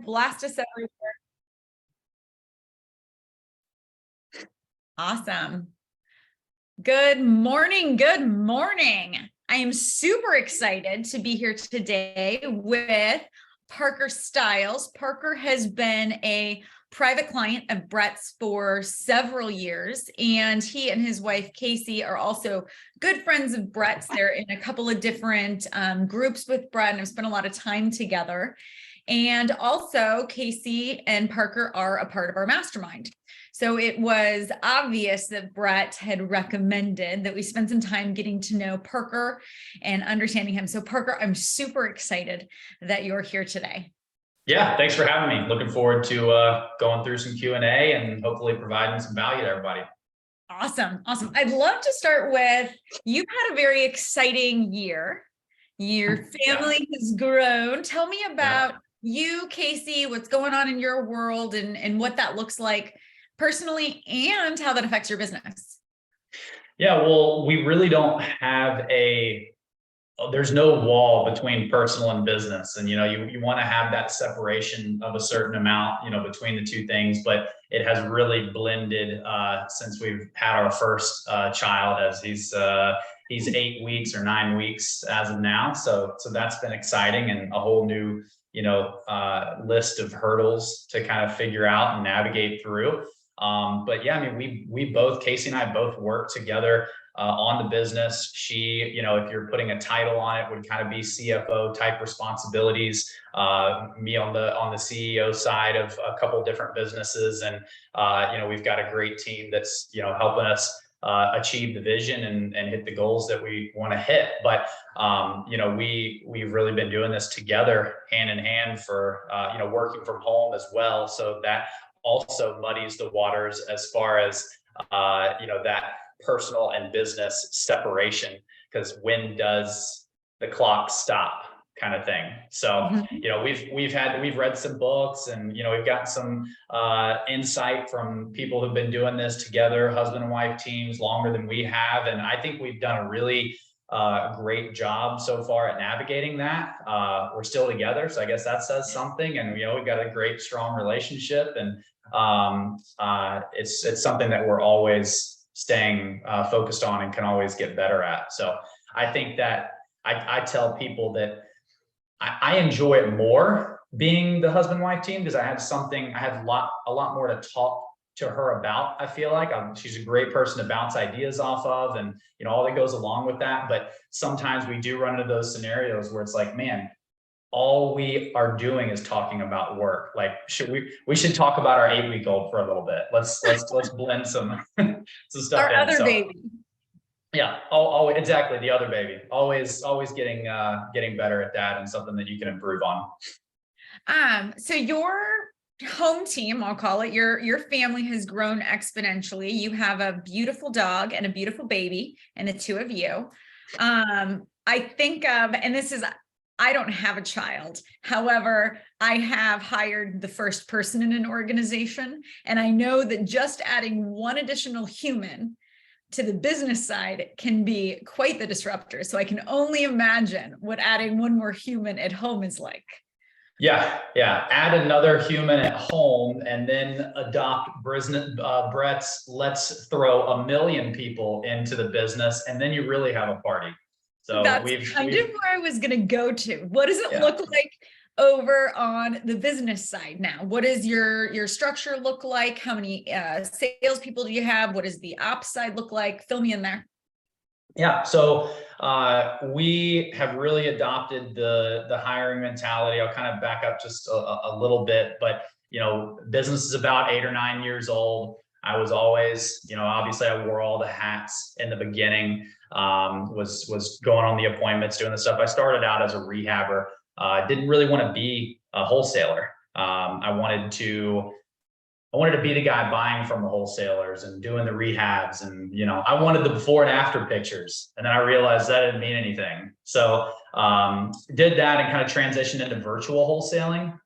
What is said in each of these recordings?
Blast us everywhere. Awesome. Good morning. Good morning. I am super excited to be here today with Parker Stiles. Parker has been a private client of Brett's for several years, and he and his wife, Casey, are also good friends of Brett's. They're in a couple of different groups with Brett and have spent a lot of time together. And also, Casey and Parker are a part of our mastermind. So it was obvious that Brett had recommended that we spend some time getting to know Parker and understanding him. So Parker, I'm super excited that you're here today. Yeah, thanks for having me. Looking forward to going through some Q&A and hopefully providing some value to everybody. Awesome. Awesome. I'd love to start with, you've had a very exciting year. Your family has grown. Tell me about you, Casey, what's going on in your world and what that looks like personally and how that affects your business. Yeah, well, we really don't have there's no wall between personal and business. And, you want to have that separation of a certain amount, between the two things, but it has really blended since we've had our first child, as he's 8 weeks or 9 weeks as of now. So that's been exciting and a whole new, list of hurdles to kind of figure out and navigate through. But yeah, I mean, we both, Casey and I both work together on the business. She, if you're putting a title on it, would kind of be CFO type responsibilities. Me on the CEO side of a couple different businesses, and we've got a great team that's helping us achieve the vision and hit the goals that we want to hit. But we've really been doing this together, hand in hand, for working from home as well. So that also muddies the waters as far as that personal and business separation, because when does the clock stop, kind of thing. So we've read some books, and we've got some insight from people who've been doing this together, husband and wife teams, longer than we have, and I think we've done a really great job so far at navigating that. We're still together, so I guess that says something. And we've got a great, strong relationship, and it's something that we're always staying focused on and can always get better at. So I think that I tell people that I enjoy it more being the husband-wife team, because I have a lot more to talk to her about. I feel like she's a great person to bounce ideas off of, and all that goes along with that. But sometimes we do run into those scenarios where it's like, man, all we are doing is talking about work. Like, we should talk about our 8-week-old for a little bit. Let's blend some stuff Our in. other baby. Yeah, exactly, the other baby. Always getting better at that, and something that you can improve on. So your home team, I'll call it, your family has grown exponentially. You have a beautiful dog and a beautiful baby, and the two of you. I think of, and this is, I don't have a child. However, I have hired the first person in an organization, and I know that just adding one additional human to the business side can be quite the disruptor. So I can only imagine what adding one more human at home is like. Yeah. Add another human at home, and then adopt Brett's "let's throw 1 million people into the business," and then you really have a party. So that's kind of where I was going to go to. What does it look like over on the business side now? What does your structure look like? How many salespeople do you have? What does the ops side look like? Fill me in there. Yeah, so we have really adopted the hiring mentality. I'll kind of back up just a little bit, but business is about 8 or 9 years old. I was always, obviously I wore all the hats in the beginning, was going on the appointments, doing the stuff. I started out as a rehabber. Didn't really want to be a wholesaler. I wanted to be the guy buying from the wholesalers and doing the rehabs, and I wanted the before and after pictures, and then I realized that didn't mean anything. So did that and kind of transitioned into virtual wholesaling.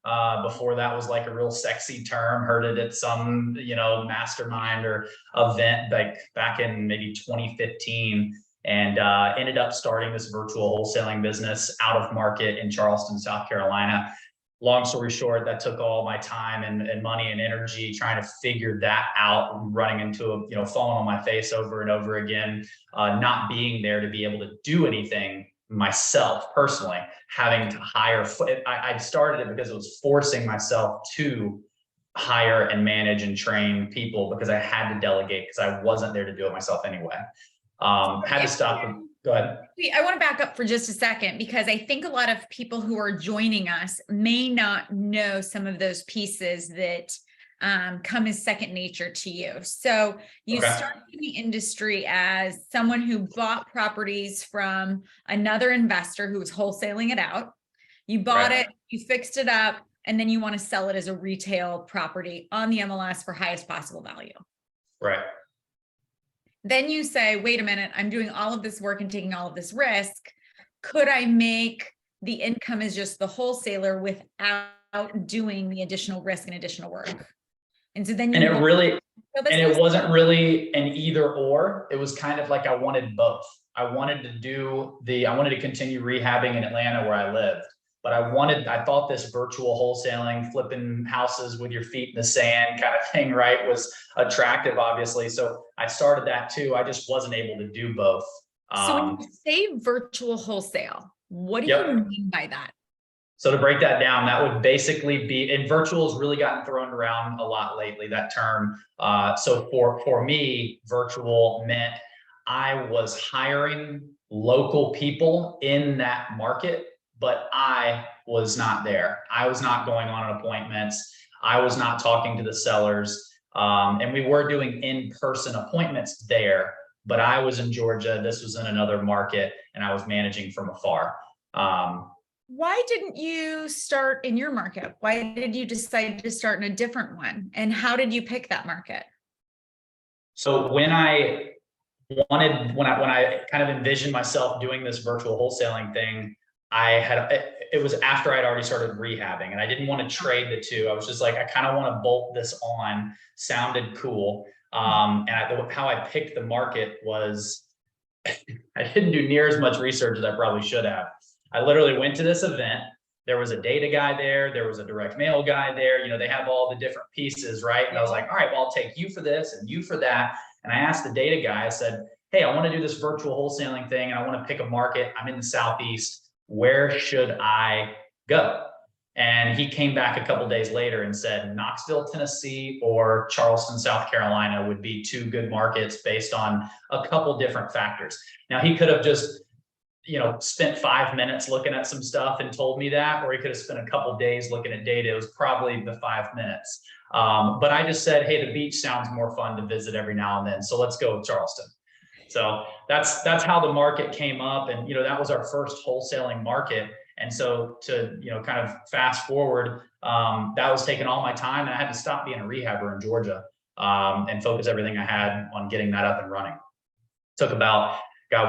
Before that was like a real sexy term, heard it at some mastermind or event like back in maybe 2015, and ended up starting this virtual wholesaling business out of market in Charleston, South Carolina. long story short, that took all my time and money and energy trying to figure that out, running into a, falling on my face over and over again, not being there to be able to do anything myself personally, having to hire. I started it because it was forcing myself to hire and manage and train people because I had to delegate because I wasn't there to do it myself anyway. Had to stop. Go ahead. I want to back up for just a second, because I think a lot of people who are joining us may not know some of those pieces that come as second nature to you. So you started in the industry as someone who bought properties from another investor who was wholesaling it out. You bought it, you fixed it up, and then you want to sell it as a retail property on the MLS for highest possible value. Right. Then you say, wait a minute, I'm doing all of this work and taking all of this risk. Could I make the income as just the wholesaler without doing the additional risk and additional work? And so then you it wasn't really an either or. It was kind of like I wanted both. I wanted to continue rehabbing in Atlanta where I lived. But I thought this virtual wholesaling, flipping houses with your feet in the sand kind of thing, right, was attractive, obviously. So I started that too. I just wasn't able to do both. So when you say virtual wholesale, what do you mean by that? So to break that down, that would basically be, and virtual has really gotten thrown around a lot lately, that term. So for me, virtual meant I was hiring local people in that market, but I was not there. I was not going on appointments. I was not talking to the sellers. And we were doing in-person appointments there, but I was in Georgia. This was in another market, and I was managing from afar. Why didn't you start in your market? Why did you decide to start in a different one? And how did you pick that market? So when I kind of envisioned myself doing this virtual wholesaling thing, it was after I'd already started rehabbing, and I didn't want to trade the two. I was just like, I kind of want to bolt this on. Sounded cool. And how I picked the market was I didn't do near as much research as I probably should have. I literally went to this event. There was a data guy there. There was a direct mail guy there. They have all the different pieces, right? And I was like, all right, well, I'll take you for this and you for that. And I asked the data guy, I said, hey, I want to do this virtual wholesaling thing, and I want to pick a market. I'm in the Southeast. Where should I go? And he came back a couple days later and said, Knoxville, Tennessee, or Charleston, South Carolina would be two good markets based on a couple different factors. Now, he could have just spent 5 minutes looking at some stuff and told me that, or he could have spent a couple days looking at data. It was probably the 5 minutes. But I just said, hey, the beach sounds more fun to visit every now and then, so let's go with Charleston. So that's how the market came up. And, that was our first wholesaling market. And so to, kind of fast forward, that was taking all my time, and I had to stop being a rehabber in Georgia, and focus everything I had on getting that up and running. Took about,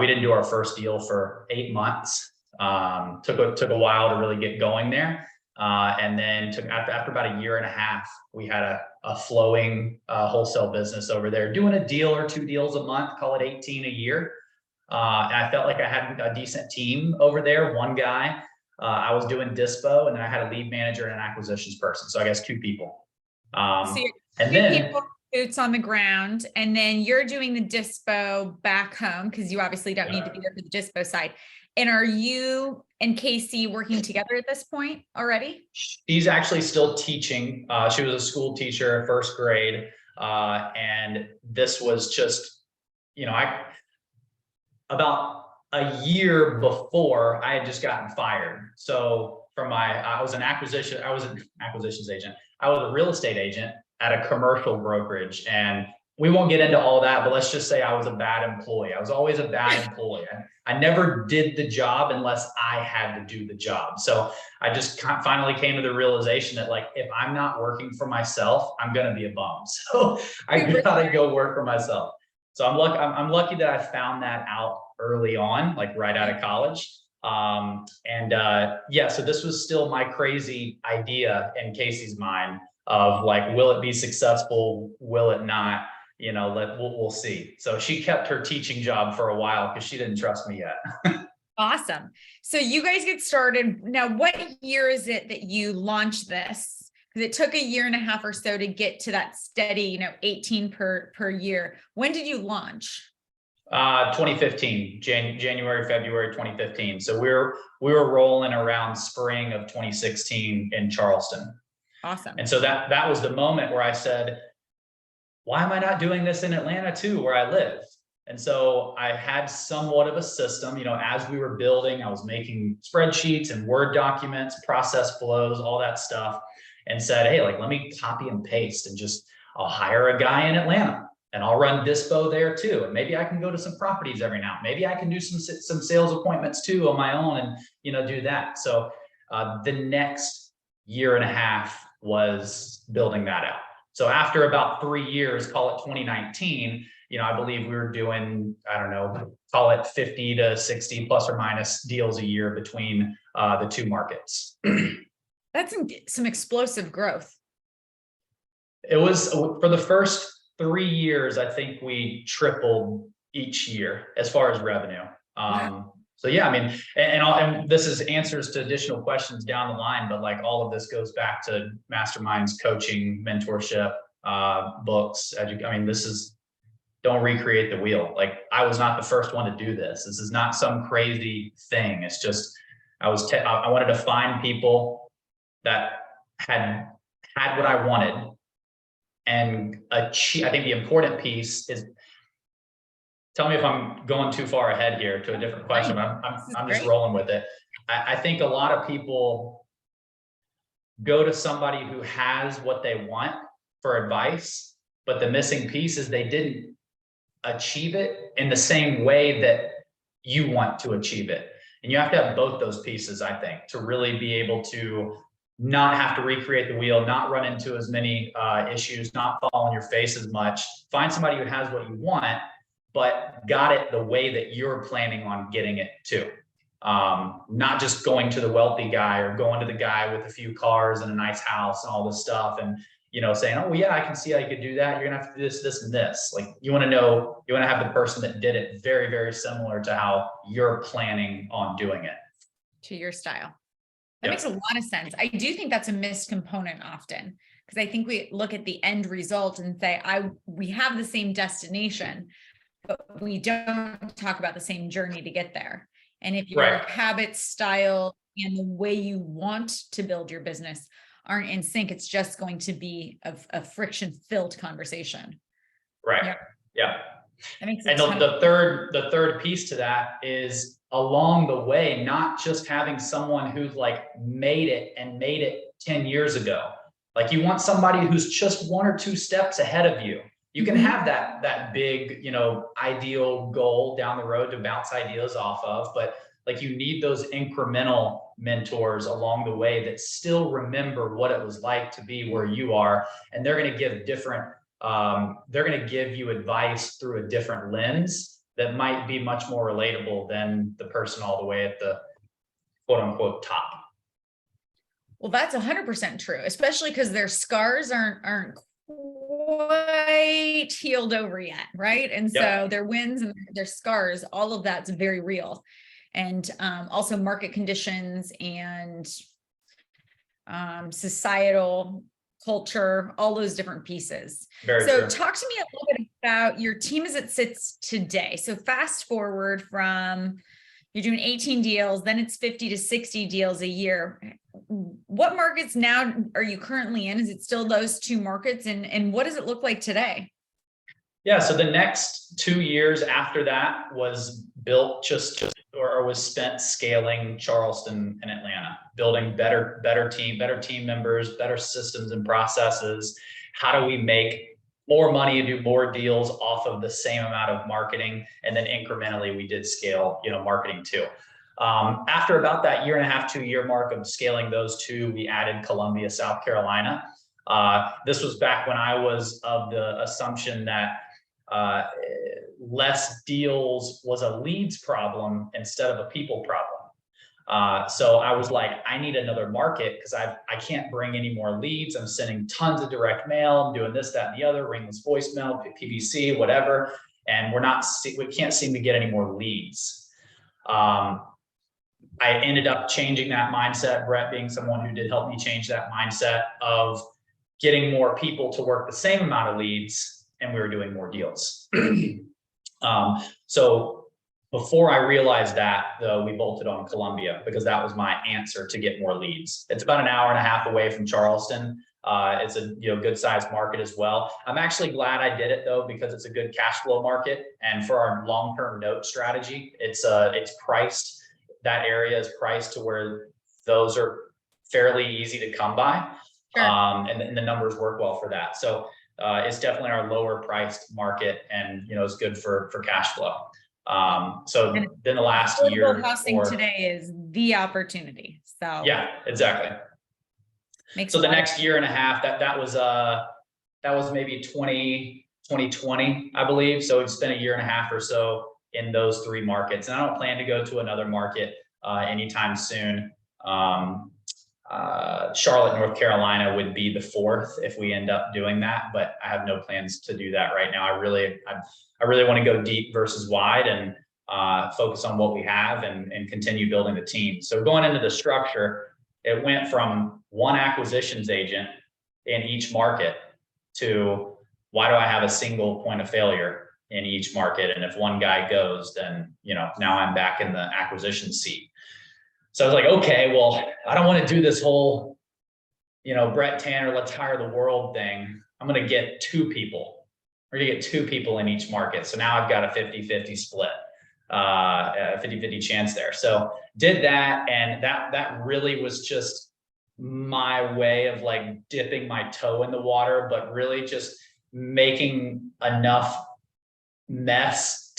we didn't do our first deal for 8 months. Took a while to really get going there. And then after about a year and a half, we had a flowing wholesale business over there, doing a deal or 2 deals a month, call it 18 a year. And I felt like I had a decent team over there. One guy, I was doing dispo, and then I had a lead manager and an acquisitions person. So I guess 2 people. So and then people, boots on the ground, and then you're doing the dispo back home because you obviously don't need to be there for the dispo side. And are you and Casey working together at this point already? She's actually still teaching. She was a school teacher at first grade. And this was just, about a year before I had just gotten fired. So I was an acquisitions agent. I was a real estate agent at a commercial brokerage, and we won't get into all that, but let's just say I was a bad employee. I was always a bad employee. I never did the job unless I had to do the job. So I just finally came to the realization that, like, if I'm not working for myself, I'm going to be a bum. So I gotta go work for myself. So I'm lucky that I found that out early on, like right out of college. So this was still my crazy idea in Casey's mind of like, will it be successful? Will it not? We'll see. So she kept her teaching job for a while because she didn't trust me yet. Awesome. So you guys get started. Now, what year is it that you launched this? Because it took a year and a half or so to get to that steady, 18 per year. When did you launch? 2015, January, February 2015. So we were rolling around spring of 2016 in Charleston. Awesome. And so that was the moment where I said, why am I not doing this in Atlanta too, where I live? And so I had somewhat of a system, as we were building, I was making spreadsheets and Word documents, process flows, all that stuff, and said, hey, let me copy and paste and I'll hire a guy in Atlanta and I'll run dispo there too. And maybe I can go to some properties every now. Maybe I can do some sales appointments too on my own and, do that. So the next year and a half was building that out. So after about 3 years, call it 2019, I believe we were doing, I don't know, call it 50 to 60 plus or minus deals a year between the two markets. That's some explosive growth. It was for the first 3 years, I think we tripled each year as far as revenue. Wow. So yeah, I mean, and this is answers to additional questions down the line, but all of this goes back to masterminds, coaching, mentorship, books. This is, don't recreate the wheel. I was not the first one to do this. This is not some crazy thing. It's just, I wanted to find people that had what I wanted and achieve. I think the important piece is, tell me if I'm going too far ahead here to a different question. I'm just rolling with it. I think a lot of people go to somebody who has what they want for advice, but the missing piece is they didn't achieve it in the same way that you want to achieve it. And you have to have both those pieces, I think, to really be able to not have to recreate the wheel, not run into as many issues, not fall on your face as much. Find somebody who has what you want, but got it the way that you're planning on getting it too. Not just going to the wealthy guy or going to the guy with a few cars and a nice house and all this stuff and saying, oh yeah, I can see how you could do that. You're gonna have to do this, this, and this. You want to have the person that did it very, very similar to how you're planning on doing it. To your style. That makes a lot of sense. I do think that's a missed component often, because I think we look at the end result and say, we have the same destination, but we don't talk about the same journey to get there. And if your habits, style, and the way you want to build your business aren't in sync, it's just going to be a friction-filled conversation. Right. Yeah. That makes and the third piece to that is, along the way, not just having someone who's made it 10 years ago. You want somebody who's just 1 or 2 steps ahead of you. You can have that big, ideal goal down the road to bounce ideas off of, but you need those incremental mentors along the way that still remember what it was like to be where you are. And they're going to give they're going to give you advice through a different lens that might be much more relatable than the person all the way at the quote unquote top. Well, that's 100% true, especially because their scars aren't quite healed over yet, right? And so their wins and their scars, all of that's very real. And also market conditions and societal culture, all those different pieces. Very so true. Talk to me a little bit about your team as it sits today. So fast forward from, you're doing 18 deals, then it's 50 to 60 deals a year. What markets now are you currently in? Is it still those 2 markets? And what does it look like today? Yeah, so the next 2 years after that was built or was spent scaling Charleston and Atlanta, building better team members, better systems and processes. How do we make more money and do more deals off of the same amount of marketing? And then incrementally we did scale, marketing too. After about that 1.5 to 2 year mark of scaling those 2, we added Columbia, South Carolina. This was back when I was of the assumption that less deals was a leads problem instead of a people problem. So I was like, I need another market because I can't bring any more leads. I'm sending tons of direct mail. I'm doing this, that, and the other, ringless voicemail, PPC, whatever. And we can't seem to get any more leads. I ended up changing that mindset, Brett being someone who did help me change that mindset of getting more people to work the same amount of leads, and we were doing more deals. So before I realized that, though, we bolted on Columbia because that was my answer to get more leads. It's about an hour and a half away from Charleston. It's a good sized market as well. I'm actually glad I did it though, because it's a good cash flow market, and for our long-term note strategy, it's priced. That area is priced to where those are fairly easy to come by. Sure. And the numbers work well for that. So it's definitely our lower priced market, and it's good for cash flow. So And then the last affordable year housing today is the opportunity. So yeah, exactly. makes So the next year and a half, that was maybe 2020, I believe. So it's been a year and a half or so in those three markets, and I don't plan to go to another market anytime soon. Charlotte, North Carolina would be the fourth if we end up doing that, but I have no plans to do that right now. I really want to go deep versus wide, and focus on what we have and continue building the team. So going into the structure, it went from one acquisitions agent in each market to, why do I have a single point of failure in each market? And if one guy goes, then now I'm back in the acquisition seat. So I was like, okay, well, I don't want to do this whole, Brett Tanner, let's hire the world thing. I'm going to get two people. We're going to get two people in each market. So now I've got a 50-50 split, a 50-50 chance there. So did that. And that really was just my way of like dipping my toe in the water, but really just making enough mess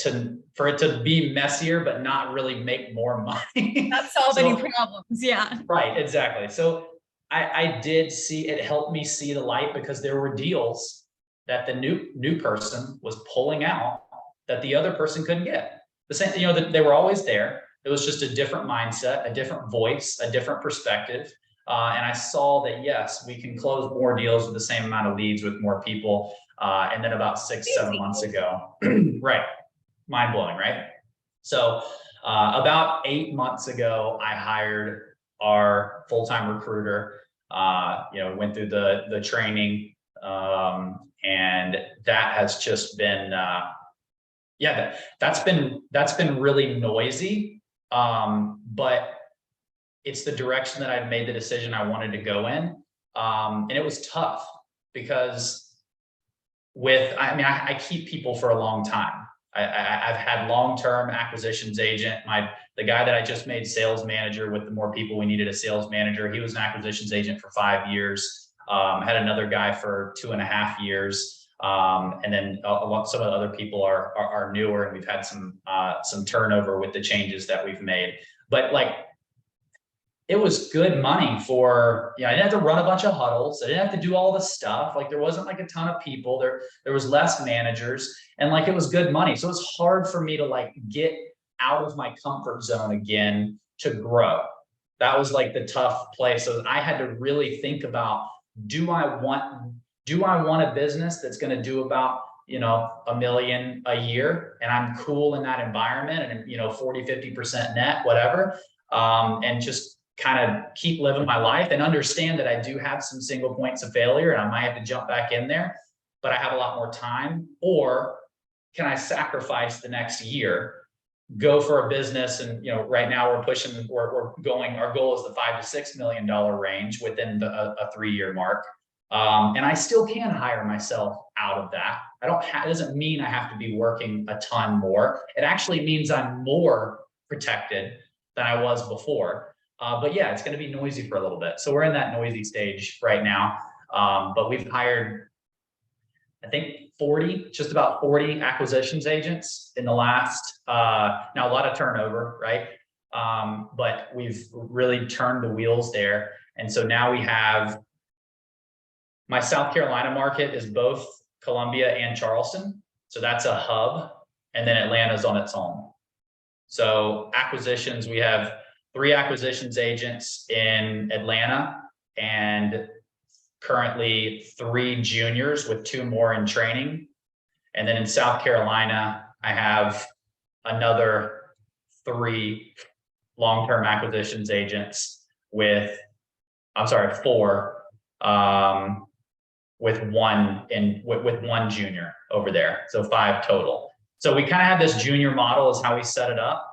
for it to be messier, but not really make more money. Not solve any problems. Yeah. Right. Exactly. So I did see, it helped me see the light, because there were deals that the new person was pulling out that the other person couldn't get. The same, they were always there. It was just a different mindset, a different voice, a different perspective. And I saw that, yes, we can close more deals with the same amount of leads with more people. And then about 6-7 months ago, right. Mind blowing, right? So about 8 months ago, I hired our full-time recruiter, went through the training. And that has just been, that's been really noisy. But it's the direction that I've made the decision I wanted to go in. And it was tough because I keep people for a long time. I've had long-term acquisitions agent. The guy that I just made sales manager with the more people we needed a sales manager, he was an acquisitions agent for 5 years. Had another guy for 2.5 years. And then some of the other people are newer, and we've had some turnover with the changes that we've made. But it was good money for, I didn't have to run a bunch of huddles. I didn't have to do all the stuff. There wasn't a ton of people there was less managers, and it was good money. So it's hard for me to get out of my comfort zone again to grow. That was the tough place. So I had to really think about, do I want a business that's going to do about, $1 million a year, and I'm cool in that environment, and 40-50% net, whatever. And just kind of keep living my life and understand that I do have some single points of failure and I might have to jump back in there, but I have a lot more time. Or can I sacrifice the next year, go for a business? And, right now we're going, our goal is the $5 to $6 million range within a 3-year mark. And I still can hire myself out of that. It doesn't mean I have to be working a ton more. It actually means I'm more protected than I was before. But yeah, it's going to be noisy for a little bit. So we're in that noisy stage right now. But we've hired, I think, just about 40 acquisitions agents in the last, now a lot of turnover, right? But we've really turned the wheels there. And so now we have, my South Carolina market is both Columbia and Charleston. So that's a hub. And then Atlanta's on its own. So acquisitions, we have 3 acquisitions agents in Atlanta, and currently 3 juniors with 2 more in training. And then in South Carolina, I have another 3 long-term acquisitions agents with, I'm sorry, 4, with one junior over there. So 5 total. So we kind of have this junior model is how we set it up,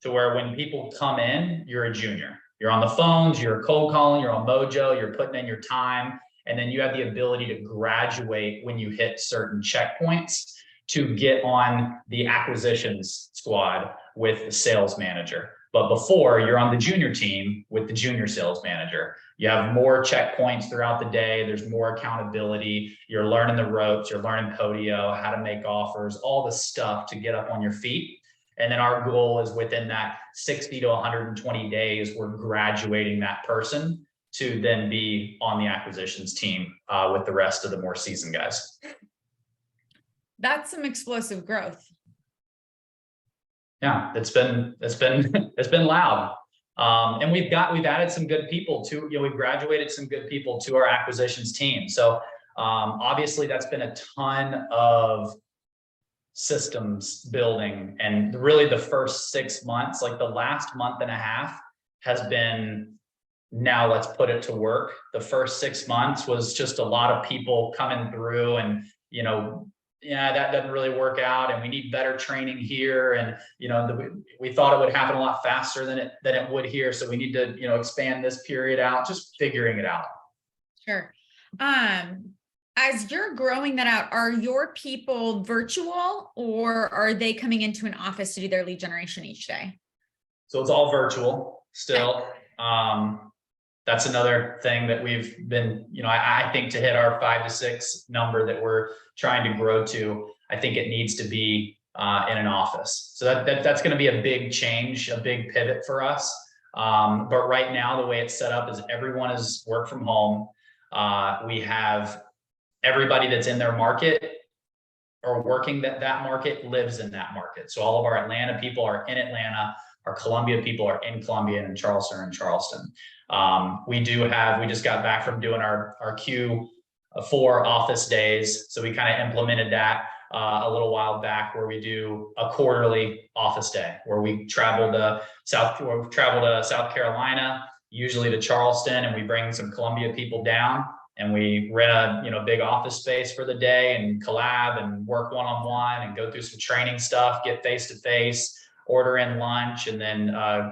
to where when people come in, you're a junior. You're on the phones, you're cold calling, you're on Mojo, you're putting in your time, and then you have the ability to graduate when you hit certain checkpoints to get on the acquisitions squad with the sales manager. But before, you're on the junior team with the junior sales manager. You have more checkpoints throughout the day. There's more accountability. You're learning the ropes. You're learning Podio, how to make offers, all the stuff to get up on your feet. And then our goal is within that 60 to 120 days, we're graduating that person to then be on the acquisitions team with the rest of the more seasoned guys. That's some explosive growth. Yeah, it's been loud. And we've added some good people to, we've graduated some good people to our acquisitions team. So obviously that's been a ton of systems building, and really the first 6 months, like the last month and a half has been, now let's put it to work. The first 6 months was just a lot of people coming through and, yeah, that doesn't really work out, and we need better training here. And, we thought it would happen a lot faster than it would here. So we need to, expand this period out, just figuring it out. Sure. As you're growing that out, are your people virtual, or are they coming into an office to do their lead generation each day? So it's all virtual still. Okay. That's another thing that we've been, I think to hit our 5 to 6 number that we're trying to grow to, I think it needs to be in an office. So that's going to be a big change, a big pivot for us. But right now, the way it's set up is everyone is work from home. We have everybody that's in their market or working that market lives in that market. So all of our Atlanta people are in Atlanta. Our Columbia people are in Columbia, and Charleston are in Charleston. We just got back from doing our Q4 office days. So we kind of implemented that a little while back, where we do a quarterly office day where we travel to South Carolina, usually to Charleston, and we bring some Columbia people down, and we rent a big office space for the day and collab and work one-on-one and go through some training stuff, get face-to-face, order in lunch, and then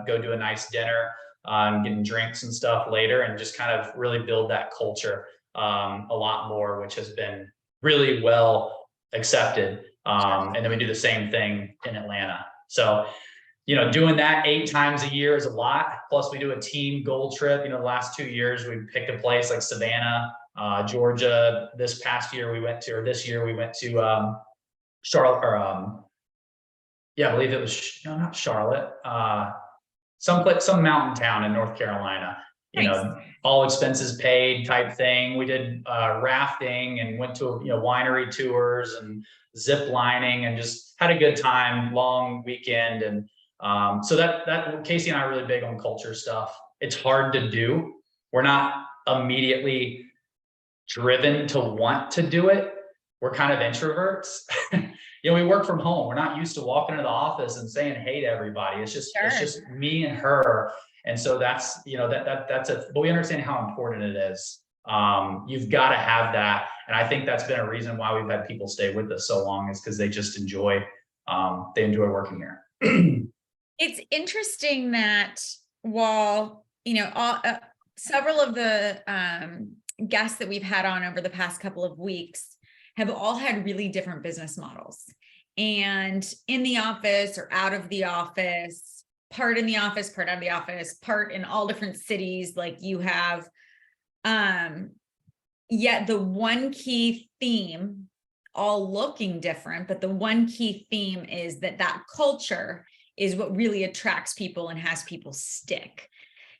go do a nice dinner and getting drinks and stuff later, and just kind of really build that culture a lot more, which has been really well accepted. And then we do the same thing in Atlanta. So, doing that 8 times a year is a lot. Plus we do a team goal trip. The last 2 years we picked a place like Savannah, Georgia. This year we went to Charlotte, or I believe it was, not Charlotte, some mountain town in North Carolina, Nice. all expenses paid type thing. We did rafting and went to, winery tours and zip lining, and just had a good time, long weekend. And so that Casey and I are really big on culture stuff. It's hard to do. We're not immediately driven to want to do it. We're kind of introverts. We work from home. We're not used to walking into the office and saying hey to everybody. It's just me and her. And so that's, but we understand how important it is. You've got to have that. And I think that's been a reason why we've had people stay with us so long, is because they just enjoy working here. It's interesting that while, several of the guests that we've had on over the past couple of weeks have all had really different business models, and in the office or out of the office, part in the office, part out of the office, part in all different cities like you have. Yet the one key theme, all looking different, but the one key theme is that culture is what really attracts people and has people stick.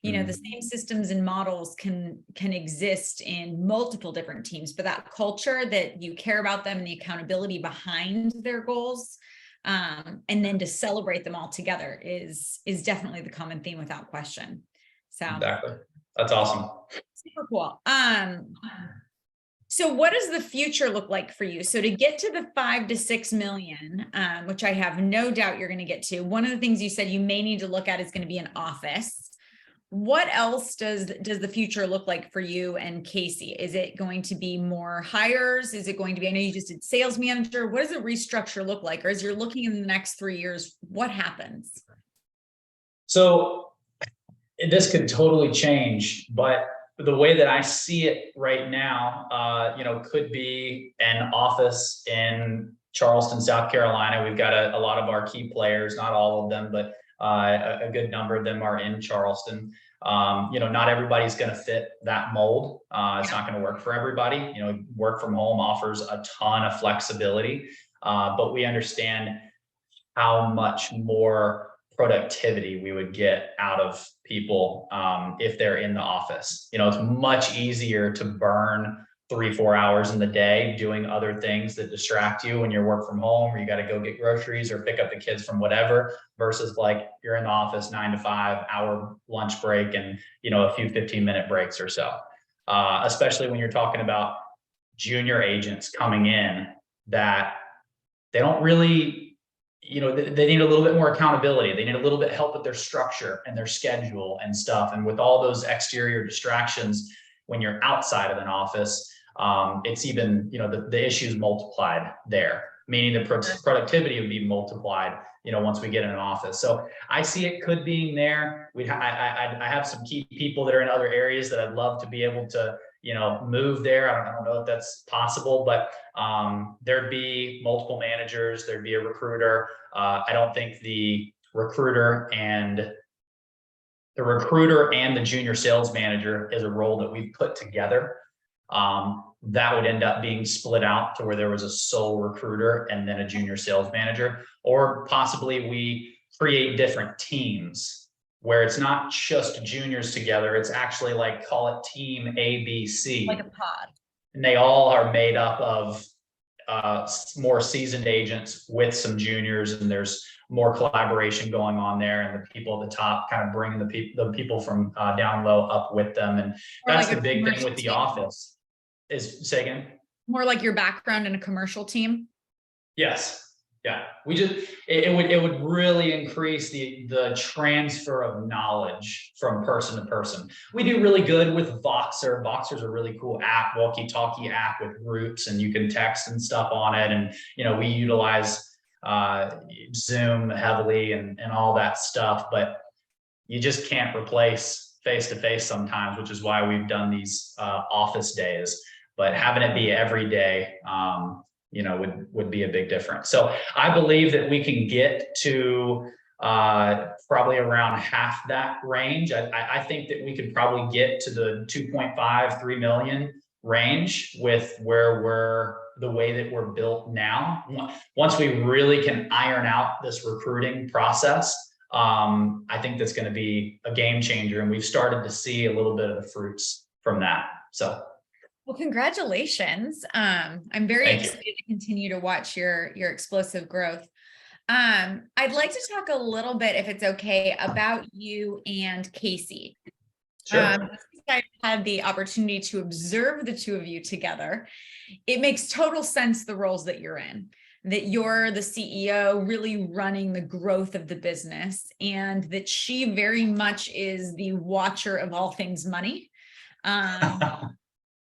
The same systems and models can exist in multiple different teams, but that culture, that you care about them and the accountability behind their goals, and then to celebrate them all together is definitely the common theme, without question. So exactly. That's awesome. Super cool. So what does the future look like for you? So to get to the 5 to 6 million, which I have no doubt you're going to get to, one of the things you said you may need to look at is going to be an office. What else does the future look like for you and Casey? Is it going to be more hires? Is it going to be, I know you just did sales manager. What does a restructure look like? Or as you're looking in the next 3 years, what happens? So this could totally change, but the way that I see it right now, could be an office in Charleston, South Carolina. We've got a lot of our key players, not all of them, but a good number of them are in Charleston. Not everybody's going to fit that mold. It's not going to work for everybody. Work from home offers a ton of flexibility, but we understand how much more productivity we would get out of people if they're in the office. It's much easier to burn 3-4 hours in the day doing other things that distract you when you're work from home, or you got to go get groceries or pick up the kids from whatever, versus like you're in the office 9 to 5 hour lunch break and a few 15-minute breaks or so. Especially when you're talking about junior agents coming in that they don't really, they need a little bit more accountability. They need a little bit help with their structure and their schedule and stuff. And with all those exterior distractions, when you're outside of an office, it's even, the issues multiplied there, meaning the productivity would be multiplied, once we get in an office. So I see it could being there. I have some key people that are in other areas that I'd love to be able to, move there. I don't know if that's possible, but there'd be multiple managers, there'd be a recruiter. I don't think the recruiter and the junior sales manager is a role that we've put together. That would end up being split out to where there was a sole recruiter and then a junior sales manager, or possibly we create different teams where it's not just juniors together. It's actually like, call it team ABC. Like a pod. And they all are made up of more seasoned agents with some juniors, and there's more collaboration going on there, and the people at the top kind of bringing the people from down low up with them. And that's like the big thing with the office is, say again? More like your background in a commercial team? Yes. Yeah, it would really increase the transfer of knowledge from person to person. We do really good with Voxer. Voxer's a really cool app, walkie-talkie app with groups, and you can text and stuff on it. And we utilize Zoom heavily and all that stuff, but you just can't replace face-to-face sometimes, which is why we've done these office days. But having it be every day, would be a big difference. So I believe that we can get to probably around half that range. I think that we could probably get to the 2.5, 3 million range with the way that we're built now. Once we really can iron out this recruiting process, I think that's going to be a game changer. And we've started to see a little bit of the fruits from that. So. Well, congratulations. I'm very excited to continue to watch your explosive growth. I'd like to talk a little bit, if it's okay, about you and Casey. Sure. I've had the opportunity to observe the two of you together. It makes total sense, the roles that you're in, that you're the CEO really running the growth of the business, and that she very much is the watcher of all things money.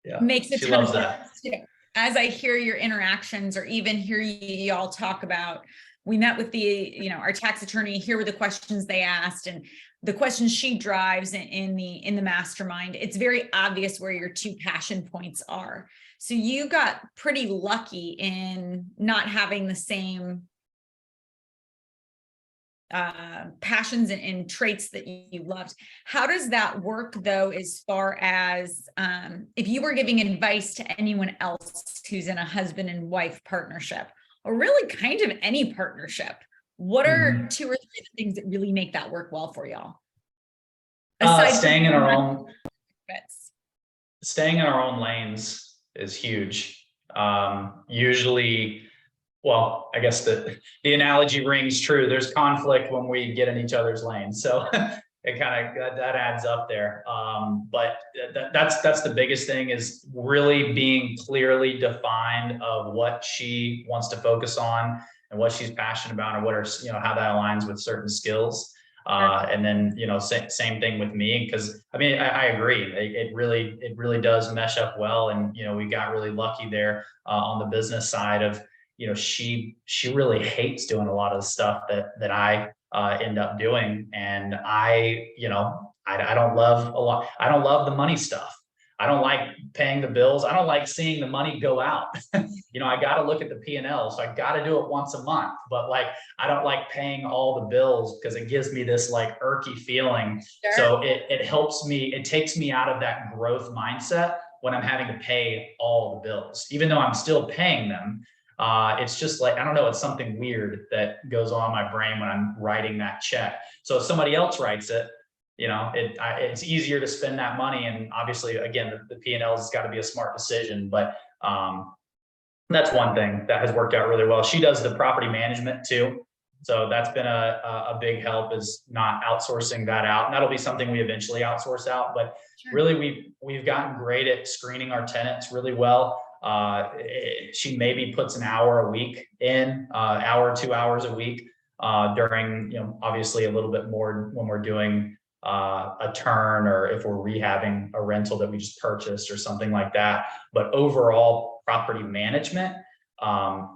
Yeah, makes a she ton loves of that. sense too. As I hear your interactions, or even hear y'all talk about, we met with our tax attorney, here were the questions they asked and the questions she drives in the mastermind. It's very obvious where your two passion points are. So you got pretty lucky in not having the same passions and traits that you loved. How does that work though, as far as if you were giving advice to anyone else who's in a husband and wife partnership, or really kind of any partnership, what are 2 or 3 things that really make that work well for y'all? Aside staying in our own lanes is huge. Usually, well, I guess the analogy rings true. There's conflict when we get in each other's lanes. So it kind of that adds up there. But that's the biggest thing, is really being clearly defined of what she wants to focus on and what she's passionate about, and what are, how that aligns with certain skills. And then, same thing with me, because I mean, I agree. It really does mesh up well. And, we got really lucky there on the business side of, she really hates doing a lot of the stuff that I end up doing. And I don't love a lot. I don't love the money stuff. I don't like paying the bills. I don't like seeing the money go out. I got to look at the P&L. So I got to do it once a month, but like, I don't like paying all the bills because it gives me this like irky feeling. Sure. So it helps me, it takes me out of that growth mindset when I'm having to pay all the bills, even though I'm still paying them. It's just like, I don't know, it's something weird that goes on in my brain when I'm writing that check. So if somebody else writes it, it's easier to spend that money. And obviously, again, the P&L has got to be a smart decision, but that's one thing that has worked out really well. She does the property management too. So that's been a big help, is not outsourcing that out. And that'll be something we eventually outsource out, but Sure. really we've gotten great at screening our tenants really well. She maybe puts an hour a week in, hour, 2 hours a week, during, obviously a little bit more when we're doing a turn, or if we're rehabbing a rental that we just purchased or something like that. But overall property management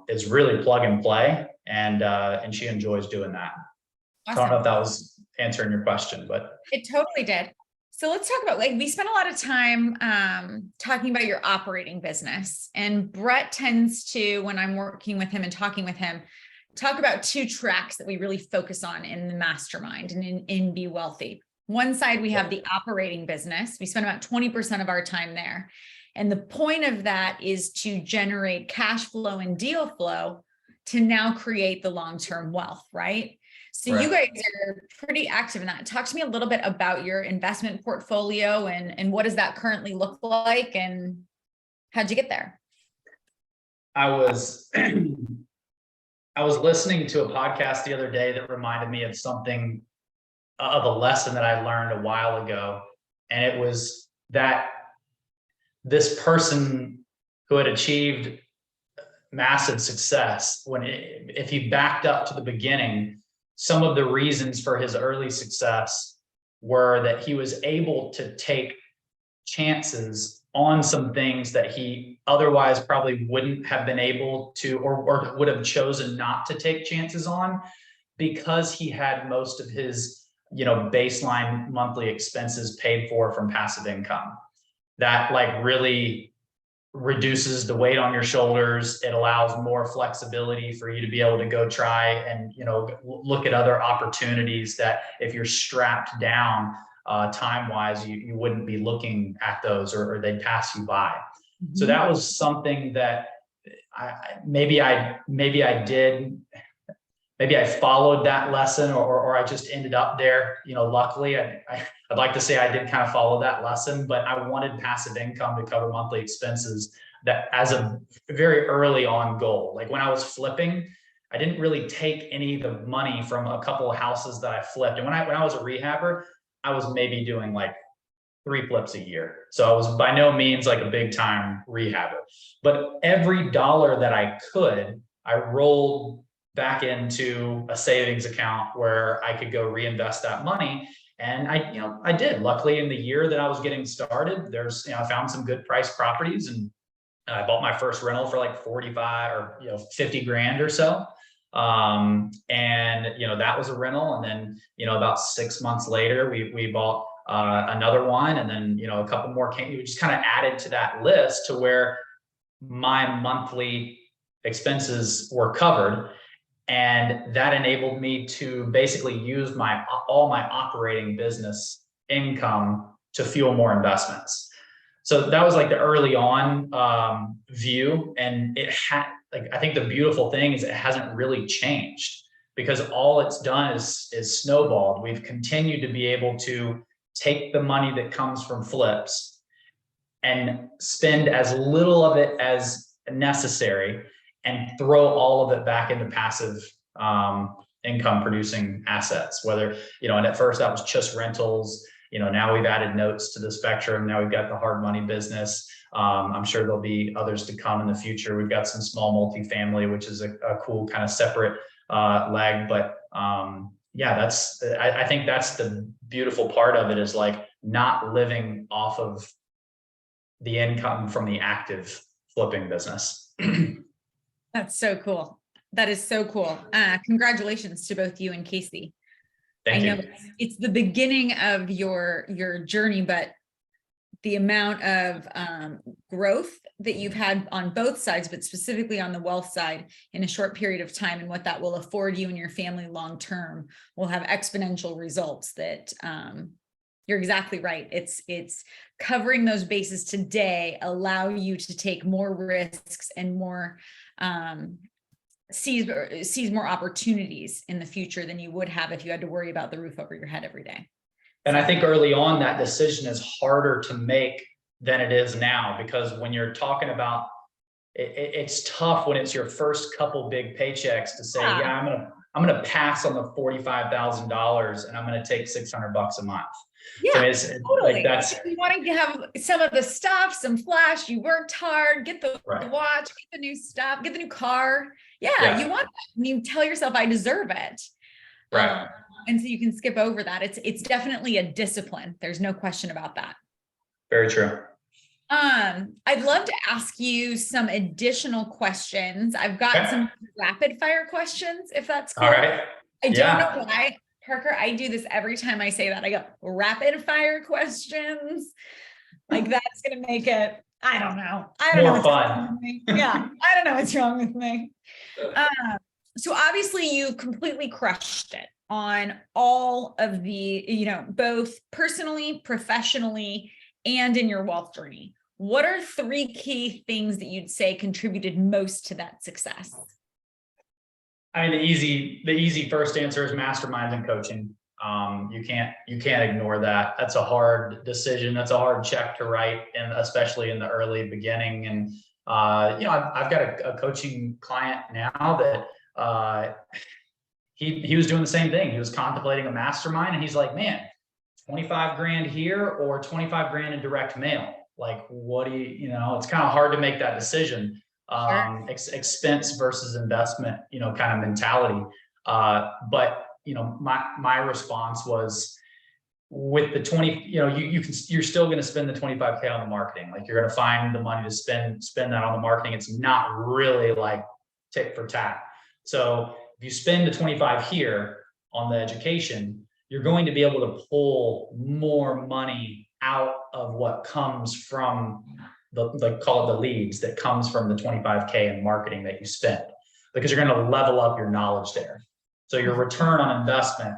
is really plug and play, and she enjoys doing that. Awesome. I don't know if that was answering your question, but it totally did. So let's talk about, like, we spent a lot of time talking about your operating business, and Brett tends to, when I'm working with him and talking with him, talk about two tracks that we really focus on in the mastermind and in Be Wealthy. One side, we have the operating business. We spend about 20% of our time there. And the point of that is to generate cash flow and deal flow to now create the long-term wealth, right? So Right. You guys are pretty active in that. Talk to me a little bit about your investment portfolio, and what does that currently look like, and how'd you get there? I was listening to a podcast the other day that reminded me of something, of a lesson that I learned a while ago. And it was that this person who had achieved massive success, if he backed up to the beginning, some of the reasons for his early success were that he was able to take chances on some things that he otherwise probably wouldn't have been able to, or would have chosen not to take chances on, because he had most of his baseline monthly expenses paid for from passive income. That like really reduces the weight on your shoulders. It allows more flexibility for you to be able to go try and look at other opportunities that if you're strapped down time wise, you wouldn't be looking at those, or they'd pass you by. Mm-hmm. So that was something that maybe I followed that lesson, or I just ended up there. Luckily, I'd like to say I did kind of follow that lesson, but I wanted passive income to cover monthly expenses, that as a very early on goal. Like when I was flipping, I didn't really take any of the money from a couple of houses that I flipped. And when I was a rehabber, I was maybe doing like 3 flips a year. So I was by no means like a big time rehabber, but every dollar that I could, I rolled back into a savings account where I could go reinvest that money. And I did. Luckily, in the year that I was getting started, I found some good price properties, and I bought my first rental for like 45 or 50 grand or so. And that was a rental. And then about 6 months later, we bought another one, and then a couple more came. We just kind of added to that list to where my monthly expenses were covered. And that enabled me to basically use all my operating business income to fuel more investments. So that was like the early on view. And I think the beautiful thing is it hasn't really changed, because all it's done is snowballed. We've continued to be able to take the money that comes from flips and spend as little of it as necessary, and throw all of it back into passive income producing assets, whether, and at first that was just rentals. Now we've added notes to the spectrum. Now we've got the hard money business. I'm sure there'll be others to come in the future. We've got some small multifamily, which is a cool kind of separate leg. But yeah, I think that's the beautiful part of it, is like not living off of the income from the active flipping business. That's so cool. That is so cool. Congratulations to both you and Casey. Thank I know you. it's the beginning of your journey, but the amount of growth that you've had on both sides, but specifically on the wealth side in a short period of time, and what that will afford you and your family long term will have exponential results. That you're exactly right. It's covering those bases today allow you to take more risks and more seize more opportunities in the future than you would have if you had to worry about the roof over your head every day. And I think early on that decision is harder to make than it is now, because when you're talking about it's tough when it's your first couple big paychecks to say, yeah, I'm gonna pass on the $45,000 and I'm gonna take $600 a month. Yeah, so it's totally. like that's you want to have some of the stuff, some flash. You worked hard, get the right. watch, get the new stuff, get the new car. Yeah. You want that. And you tell yourself, I deserve it. Right. And so you can skip over that. It's definitely a discipline. There's no question about that. Very true. I'd love to ask you some additional questions. I've got some rapid fire questions, if that's cool. All right. I don't know why, Parker, I do this every time I say that. I go rapid fire questions. Like that's going to make it, I don't know. More fun. Yeah. I don't know what's wrong with me. So obviously you've completely crushed it on all of the, both personally, professionally, and in your wealth journey. What are 3 key things that you'd say contributed most to that success? I mean, the easy first answer is masterminds and coaching. You can't ignore that. That's a hard decision. That's a hard check to write, and especially in the early beginning. And I've got a coaching client now that he was doing the same thing. He was contemplating a mastermind, and he's like, man, 25 grand here or 25 grand in direct mail. Like, what do it's kind of hard to make that decision. Sure. Expense versus investment, kind of mentality. But my response was, with the 20, you're still going to spend the 25K on the marketing. Like, you're going to find the money to spend that on the marketing. It's not really like tit for tat. So if you spend the 25 here on the education, you're going to be able to pull more money out of what comes from call it the leads that comes from the 25K in marketing that you spend, because you're going to level up your knowledge there. So your return on investment,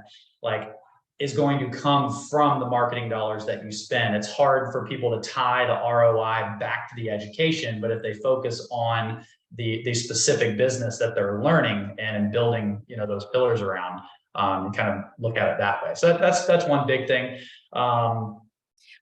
is going to come from the marketing dollars that you spend. It's hard for people to tie the ROI back to the education, but if they focus on the specific business that they're learning and building, those pillars around, and kind of look at it that way. So that's one big thing. Well,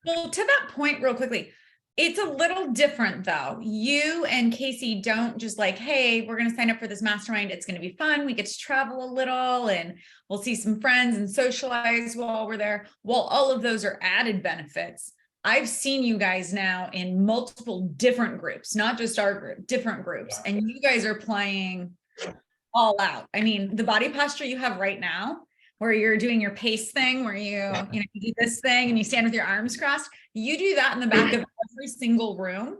to that point, real quickly, it's a little different though. You and Casey don't just like, hey, we're going to sign up for this mastermind. It's going to be fun. We get to travel a little and we'll see some friends and socialize while we're there. Well, all of those are added benefits. I've seen you guys now in multiple different groups, not just our group, different groups. And you guys are playing all out. I mean, the body posture you have right now, where you're doing your pace thing, where you do this thing and you stand with your arms crossed. You do that in the back of every single room,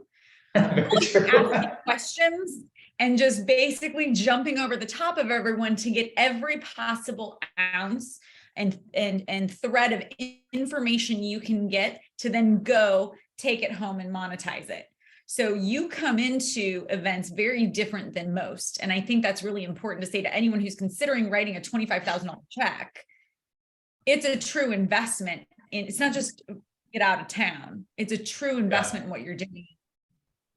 asking questions and just basically jumping over the top of everyone to get every possible ounce and thread of information you can get to then go take it home and monetize it. So you come into events very different than most. And I think that's really important to say to anyone who's considering writing a $25,000 check. It's a true investment. It's not just get out of town. It's a true investment in what you're doing.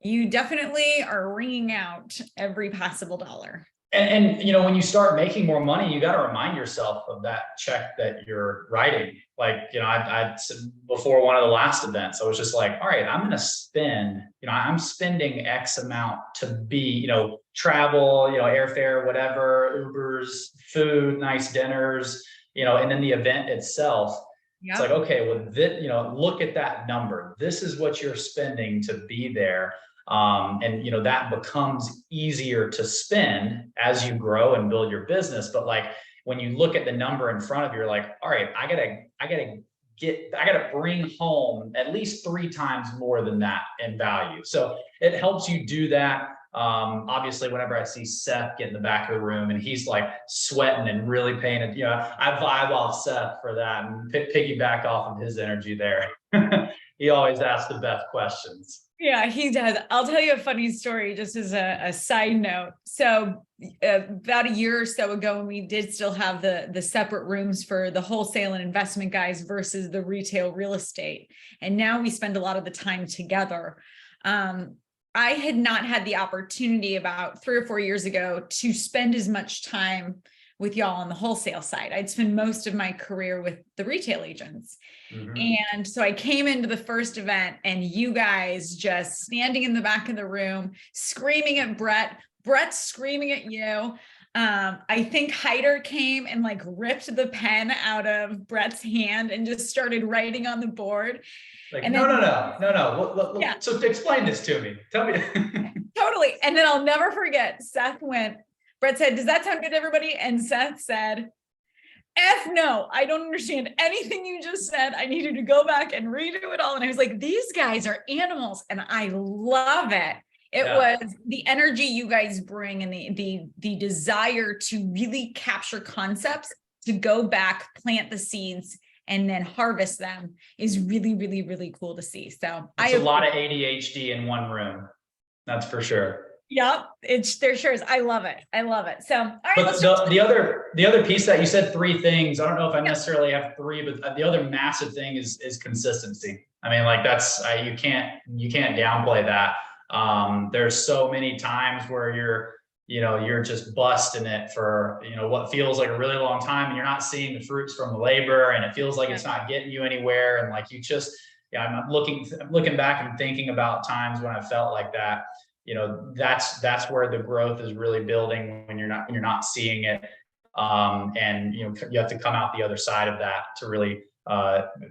You definitely are wringing out every possible dollar. And you know, when you start making more money, you got to remind yourself of that check that you're writing. Like, you know, I before one of the last events, I was just like, all right, I'm going to spend, you know, I'm spending X amount to be, you know, travel, you know, airfare, whatever, Ubers, food, nice dinners, you know, and then the event itself. It's like, Yep. okay, well, this, you know, look at that number. This is what you're spending to be there. And you know, that becomes easier to spend as you grow and build your business. But like when you look at the number in front of you, you're like, all right, I gotta bring home at least 3 times more than that in value. So it helps you do that. Obviously, whenever I see Seth get in the back of the room and he's like sweating and really paying it, you know, I vibe off Seth for that and piggyback off of his energy there. He always asks the best questions. Yeah, he does. I'll tell you a funny story just as a side note. So about a year or so ago, when we did still have the separate rooms for the wholesale and investment guys versus the retail real estate, and now we spend a lot of the time together. I had not had the opportunity about 3 or 4 years ago to spend as much time with y'all on the wholesale side. I'd spent most of my career with the retail agents. Mhm. And so I came into the first event and you guys just standing in the back of the room, screaming at Brett, Brett's screaming at you. I think Hyder came and like ripped the pen out of Brett's hand and just started writing on the board. Like, And no, then, no, no, no, no. yeah, So explain this to me. Tell me. totally. And then I'll never forget, Seth went, Brett said, does that sound good to everybody? And Seth said, F no, I don't understand anything you just said. I need you to go back and redo it all. And I was like, these guys are animals. And I love it. It Yeah. was the energy you guys bring and the desire to really capture concepts, to go back, plant the seeds, and then harvest them is really, really, really cool to see. So It's a lot of ADHD in one room. That's for sure. Yep, there sure is. I love it. I love it. So all right, let's But jump to the other piece that you said 3 things. I don't know if I yeah. necessarily have 3, but the other massive thing is consistency. I mean, like that's you can't downplay that. There's so many times where you're just busting it for what feels like a really long time, and you're not seeing the fruits from the labor, and it feels like it's not getting you anywhere, and like you just I'm looking back and thinking about times when I felt like that. That's where the growth is really building when you're not seeing it. And you have to come out the other side of that to really